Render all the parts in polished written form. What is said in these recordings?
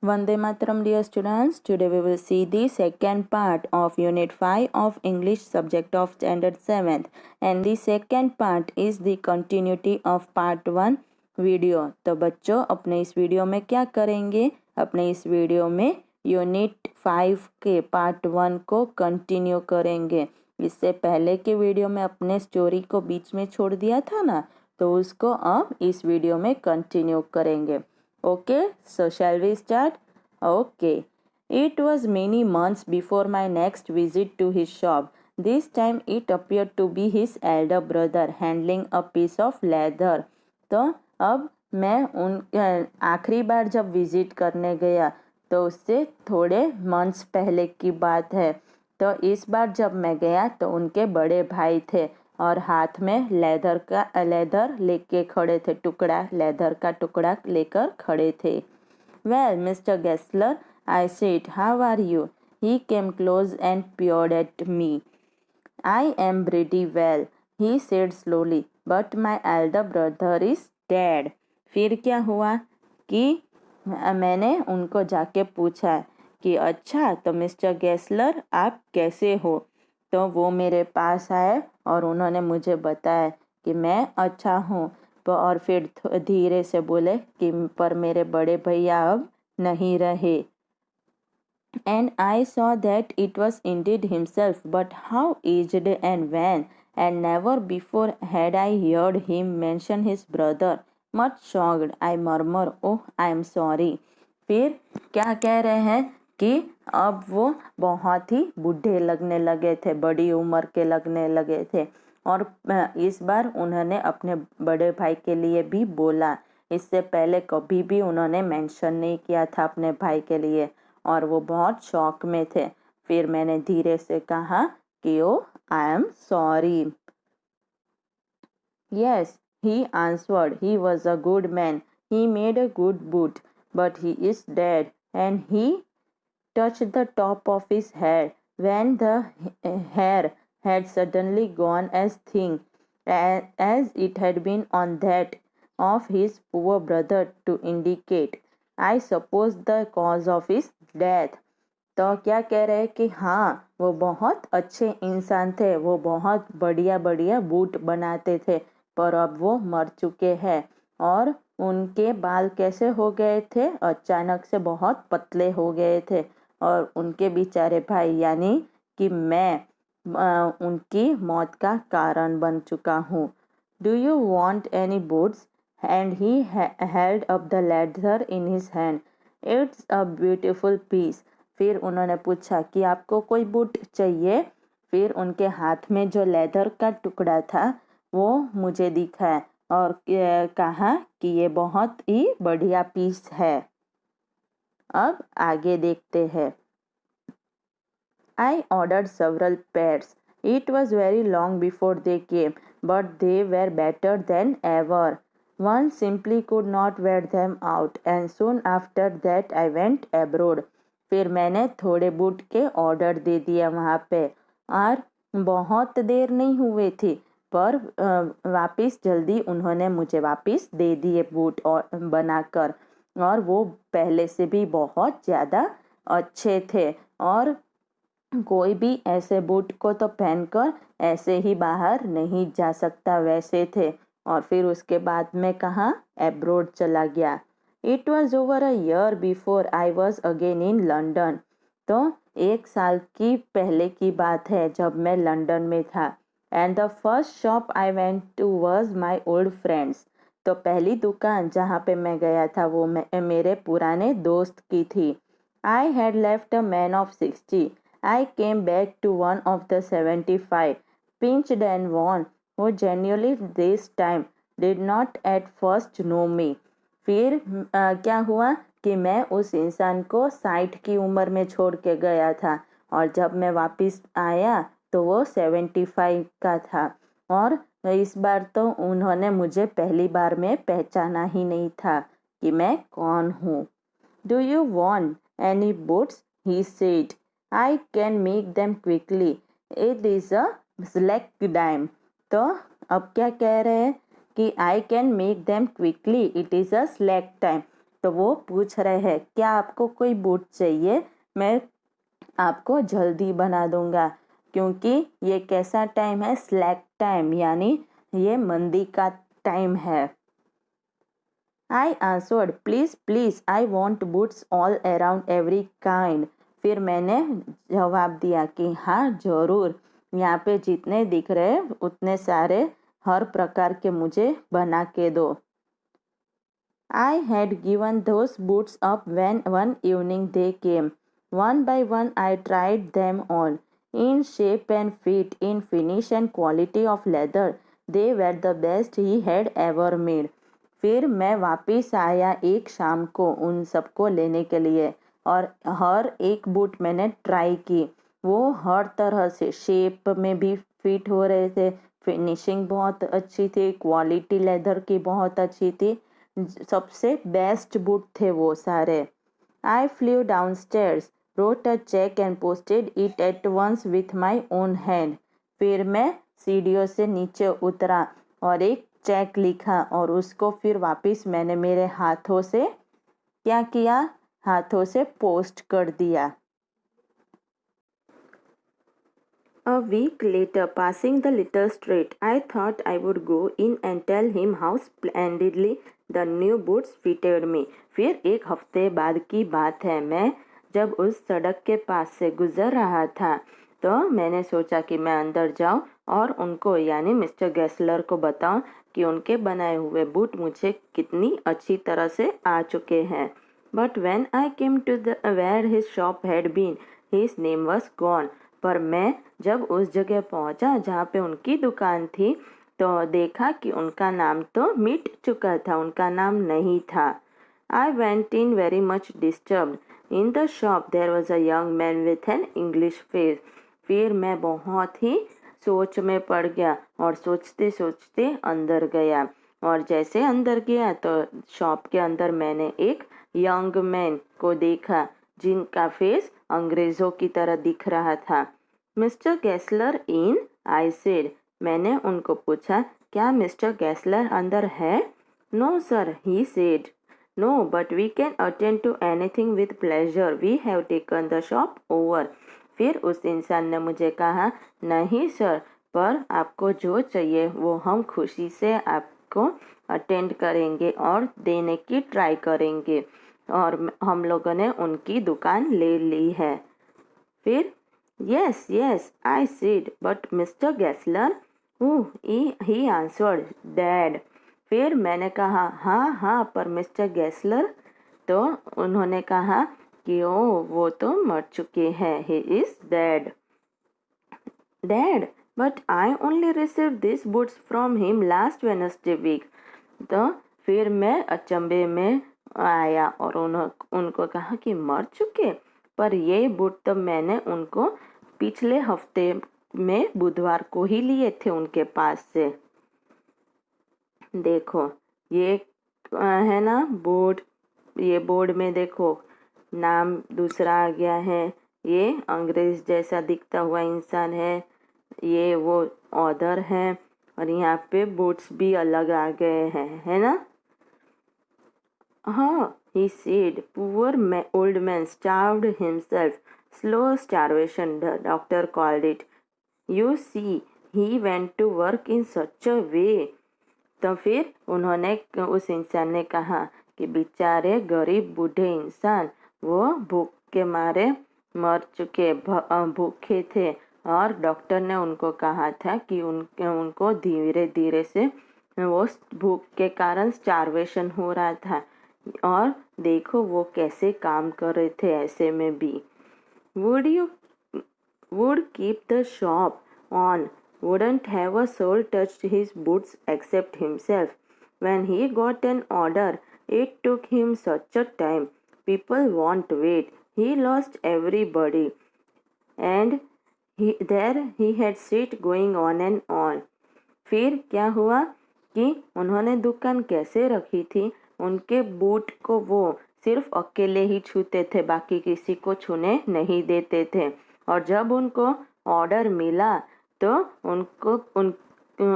Vande Mataram, dear students. Today we will see the second part of Unit 5 of English subject of Standard 7th. And the second part is the continuity of Part 1 video. तो बच्चों अपने इस video में क्या करेंगे? अपने इस video में यूनिट 5 के पार्ट 1 को कंटिन्यू करेंगे. इससे पहले के वीडियो में अपने स्टोरी को बीच में छोड़ दिया था ना, तो उसको अब इस वीडियो में कंटिन्यू करेंगे. Okay, so shall we start? Okay. It was many months before my next visit to his shop. This time it appeared to be his elder brother handling a piece of leather. तो अब मैं उन आखिरी बार जब visit करने गया तो उससे थोड़े मंथ्स पहले की बात है. तो इस बार जब मैं गया तो उनके बड़े भाई थे और हाथ में लेदर लेके खड़े थे, लेदर का टुकड़ा लेकर खड़े थे. Well, Mr. Gessler, I said, how are you? He came close and peered at me. I am pretty well, he said slowly, but my elder brother is dead. फिर क्या हुआ कि मैंने उनको जाके पूछा कि अच्छा तो मिस्टर गेस्लर आप कैसे हो. तो वो मेरे पास आए और उन्होंने मुझे बताया कि मैं अच्छा हूँ. और फिर धीरे से बोले कि पर मेरे बड़े भैया अब नहीं रहे. And I saw that it was indeed himself, but how aged and wan, and never before had I heard him mention his brother. Much shocked, I murmur, oh, I am sorry. फिर क्या कह रहे हैं कि अब वो बहुत ही बूढ़े लगने लगे थे, बड़ी उम्र के लगने लगे थे. और इस बार उन्होंने अपने बड़े भाई के लिए भी बोला. इससे पहले कभी भी उन्होंने मेंशन नहीं किया था अपने भाई के लिए और वो बहुत शॉक में थे. फिर मैंने धीरे से कहा कि oh I'm sorry. Yes, he answered, he was a good man. He made a good boot, but he is dead. And he touched the top of his head when the hair had suddenly gone as thin as it had been on that of his poor brother to indicate, I suppose, the cause of his death. तो क्या कह रहे हैं कि हाँ वो बहुत अच्छे इंसान थे, वो बहुत बढ़िया बढ़िया बूट बनाते थे, पर अब वो मर चुके हैं. और उनके बाल कैसे हो गए थे? अचानक से बहुत पतले हो गए थे. और उनके बेचारे भाई यानी कि मैं उनकी मौत का कारण बन चुका हूँ. Do you want any boots? And he held up the leather in his hand. It's a beautiful piece. फिर उन्होंने पूछा कि आपको कोई बूट चाहिए? फिर उनके हाथ में जो लेदर का टुकड़ा था वो मुझे दिखाया और कहा कि ये बहुत ही बढ़िया पीस है. अब आगे देखते हैं. I ordered several pairs. It was very long before they came, but they were better than ever. One simply could not wear them out, and soon after that I went abroad. फिर मैंने थोड़े boot के order दे दिया वहाँ पे और बहुत देर नहीं हुई थी, पर वापस जल्दी उन्होंने मुझे वापस दे दिए बूट और बनाकर. और वो पहले से भी बहुत ज़्यादा अच्छे थे और कोई भी ऐसे बूट को तो पहनकर ऐसे ही बाहर नहीं जा सकता वैसे थे. और फिर उसके बाद में कहाँ एब्रोड चला गया. It was over a year before I was again in London. तो 1 साल की पहले की बात है जब मैं लंदन में था. And the first shop I went to was my old friends. तो पहली दुकान जहाँ पे मैं गया था वो मेरे पुराने दोस्त की थी. I had left a man of 60. I came back to one of the 75, pinched and worn, who genuinely this time did not at first know me. फिर क्या हुआ कि मैं उस इंसान को 60 की उम्र में छोड़ के गया था और जब मैं वापस आया तो वो 75 का था. और इस बार तो उन्होंने मुझे पहली बार में पहचाना ही नहीं था कि मैं कौन हूँ. Do you want any boots? He said. I can make them quickly. It is a slack time. तो अब क्या कह रहे हैं कि I can make them quickly. It is a slack time. तो वो पूछ रहे हैं क्या आपको कोई बूट चाहिए, मैं आपको जल्दी बना दूंगा, क्योंकि ये कैसा टाइम है, स्लैक टाइम, यानी ये मंदी का टाइम है। I answered, please, please, I want boots all around every kind. फिर मैंने जवाब दिया कि हाँ ज़रूर, यहाँ पे जितने दिख रहे उतने सारे हर प्रकार के मुझे बना के दो। I had given those boots up when one evening they came. One by one I tried them on. In shape and fit, in finish and quality of leather, they were the best he had ever made. फिर मैं वापस आया एक शाम को उन सबको लेने के लिए और हर एक बूट मैंने ट्राई की। वो हर तरह से शेप में भी फिट हो रहे थे, फिनिशिंग बहुत अच्छी थी, क्वालिटी लेदर की बहुत अच्छी थी, सबसे बेस्ट बूट थे वो सारे। I flew downstairs, wrote a check and posted it at once with my own hand. फिर मैं सीढ़ियों से नीचे उतरा और एक चेक लिखा और उसको फिर वापस मैंने मेरे हाथों से क्या किया, हाथों से पोस्ट कर दिया। A week later, passing the little street, I thought I would go in and tell him how splendidly the new boots fitted me. फिर एक हफ्ते बाद की बात है, मैं जब उस सड़क के पास से गुजर रहा था तो मैंने सोचा कि मैं अंदर जाऊं और उनको यानी मिस्टर गेस्लर को बताऊं कि उनके बनाए हुए बूट मुझे कितनी अच्छी तरह से आ चुके हैं। But when I came to the where his shop had been, his name was gone. पर मैं जब उस जगह पहुंचा जहाँ पे उनकी दुकान थी तो देखा कि उनका नाम तो मिट चुका था, उनका नाम नहीं था। I went in very much disturbed. In the shop there was a young man with an English face. फिर मैं बहुत ही सोच में पड़ गया और सोचते सोचते अंदर गया और जैसे अंदर गया तो शॉप के अंदर मैंने एक यंग मैन को देखा जिनका फेस अंग्रेजों की तरह दिख रहा था। Mister Gessler in, I said. मैंने उनको पूछा क्या मिस्टर गैसलर अंदर है? No sir, he said. No but we can attend to anything with pleasure, we have taken the shop over. फिर उस इंसान ने मुझे कहा नहीं सर, पर आपको जो चाहिए वो हम खुशी से आपको अटेंड करेंगे और देने की ट्राई करेंगे, और हम लोगों ने उनकी दुकान ले ली है। फिर yes yes I said, but mister Gessler, he answered, dead. फिर मैंने कहा हाँ हाँ पर मिस्टर गैसलर, तो उन्होंने कहा कि ओ वो तो मर चुके हैं, he is dead. Dad, but I only received this boots from him last Wednesday week. तो फिर मैं अचंभे में आया और उनको कहा कि मर चुके, पर ये बूट तो मैंने उनको पिछले हफ्ते में बुधवार को ही लिए थे उनके पास से। देखो ये है ना बोर्ड, ये बोर्ड में देखो नाम दूसरा आ गया है, ये अंग्रेज जैसा दिखता हुआ इंसान है, ये वो ऑदर है और यहाँ पे बूट्स भी अलग आ गए हैं, है ना। हाँ, he said, poor old man starved himself, slow starvation the doctor called it. You see, he went to work in such a way. तो फिर उन्होंने उस इंसान ने कहा कि बेचारे गरीब बूढ़े इंसान वो भूख के मारे मर चुके, भूखे थे और डॉक्टर ने उनको कहा था कि उनको धीरे धीरे से वो भूख के कारण स्टार्वेशन हो रहा था और देखो वो कैसे काम कर रहे थे ऐसे में भी। Would keep the shop on, wouldn't have a soul touched his boots except himself. When he got an order, it took him such a time. People won't wait. He lost everybody. And he had sit going on and on. फिर क्या हुआ कि उन्होंने दुकान कैसे रखी थी, उनके बूट को वो सिर्फ अकेले ही छूते थे, बाकी किसी को छूने नहीं देते थे। और जब उनको ऑर्डर मिला तो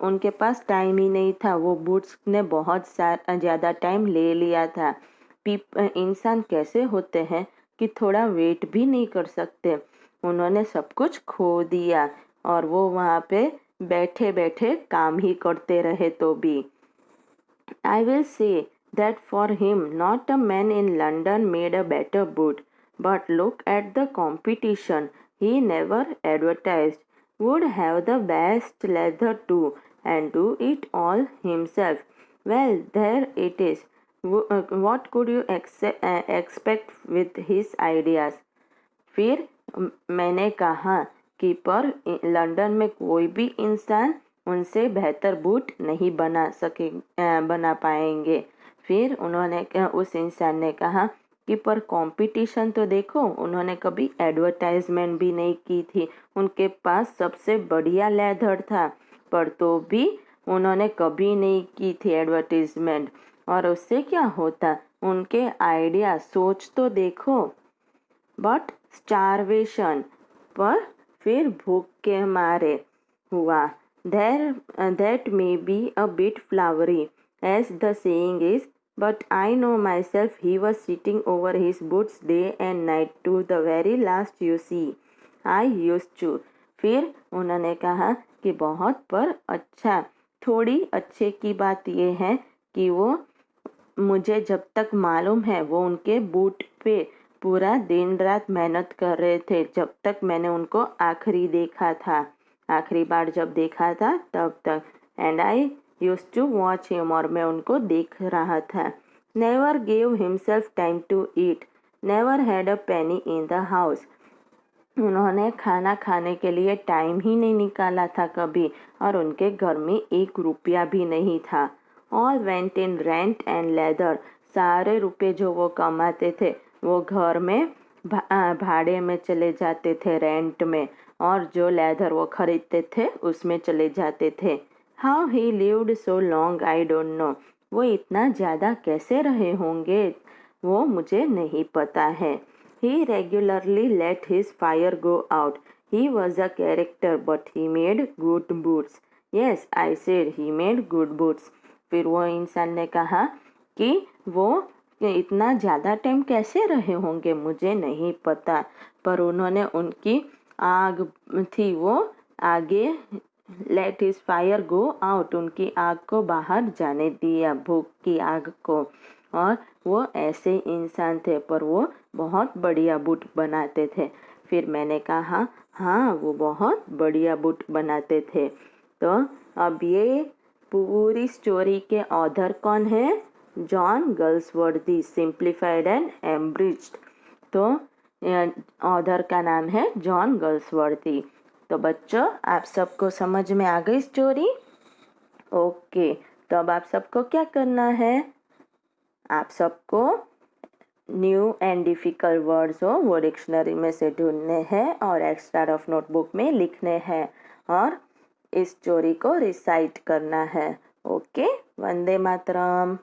उनके पास टाइम ही नहीं था, वो बूट्स ने बहुत ज़्यादा टाइम ले लिया था। इंसान कैसे होते हैं कि थोड़ा वेट भी नहीं कर सकते। उन्होंने सब कुछ खो दिया और वो वहाँ पे बैठे बैठे काम ही करते रहे तो भी। I will say that for him, not a man in London made a better boot, but look at the competition. He never advertised, would have the best leather too, and do it all himself. Well, there it is. What could you expect with his ideas? फिर मैंने कहा कि पर London में कोई भी इंसान उनसे बेहतर बूट नहीं बना पाएंगे। फिर उस इंसान ने कहा कि पर कंपटीशन तो देखो, उन्होंने कभी एडवर्टाइजमेंट भी नहीं की थी, उनके पास सबसे बढ़िया लेदर था, पर तो भी उन्होंने कभी नहीं की थी एडवर्टाइजमेंट। और उससे क्या होता, उनके आइडिया सोच तो देखो। बट स्टारवेशन, पर फिर भूख के मारे हुआ। That may be a bit flowery, as the saying is, but I know myself he was sitting over his boots day and night to the very last you see. I used to. फिर उन्होंने कहा कि बहुत पर अच्छा, थोड़ी अच्छे की बात यह है कि वो मुझे जब तक मालूम है वो उनके बूट पे पूरा दिन रात मेहनत कर रहे थे, जब तक मैंने उनको आखिरी बार जब देखा था तब तक। And I use to watch him, और मैं उनको देख रहा था। Never gave himself time to eat, never had a penny in the house. उन्होंने खाना खाने के लिए टाइम ही नहीं निकाला था कभी, और उनके घर में 1 रुपया भी नहीं था। All went in rent and leather, सारे रुपए जो वो कमाते थे वो घर में भाड़े में चले जाते थे, रेंट में, और जो लेदर वो खरीदते थे उसमें चले जाते थे। How he lived so long I don't know, वो इतना ज़्यादा कैसे रहे होंगे वो मुझे नहीं पता है। He regularly let his fire go out. He was a character, but he made good boots. Yes, I said he made good boots. फिर वो इंसान ने कहा कि वो इतना ज़्यादा टाइम कैसे रहे होंगे मुझे नहीं पता, पर उन्होंने उनकी आग थी वो आगे, late his fire go out, उनकी आग को बाहर जाने दिया, भूख की आग को। और वो ऐसे इंसान थे, पर वो बहुत बढ़िया बूट बनाते थे। फिर मैंने कहा हाँ, वो बहुत बढ़िया बूट बनाते थे। तो अब ये पूरी स्टोरी के ऑथर कौन है? John Galsworthy, simplified and abridged. तो ऑथर का नाम है जॉन गल्सवर्दी। तो बच्चों, आप सबको समझ में आ गई स्टोरी? ओके, तो अब आप सबको क्या करना है? आप सबको न्यू एंड डिफ़िकल्ट वर्ड्स हो वो डिक्शनरी में से ढूंढने हैं और एक्स्ट्रा रफ नोटबुक में लिखने हैं, और इस स्टोरी को रिसाइट करना है। ओके, वंदे मातरम।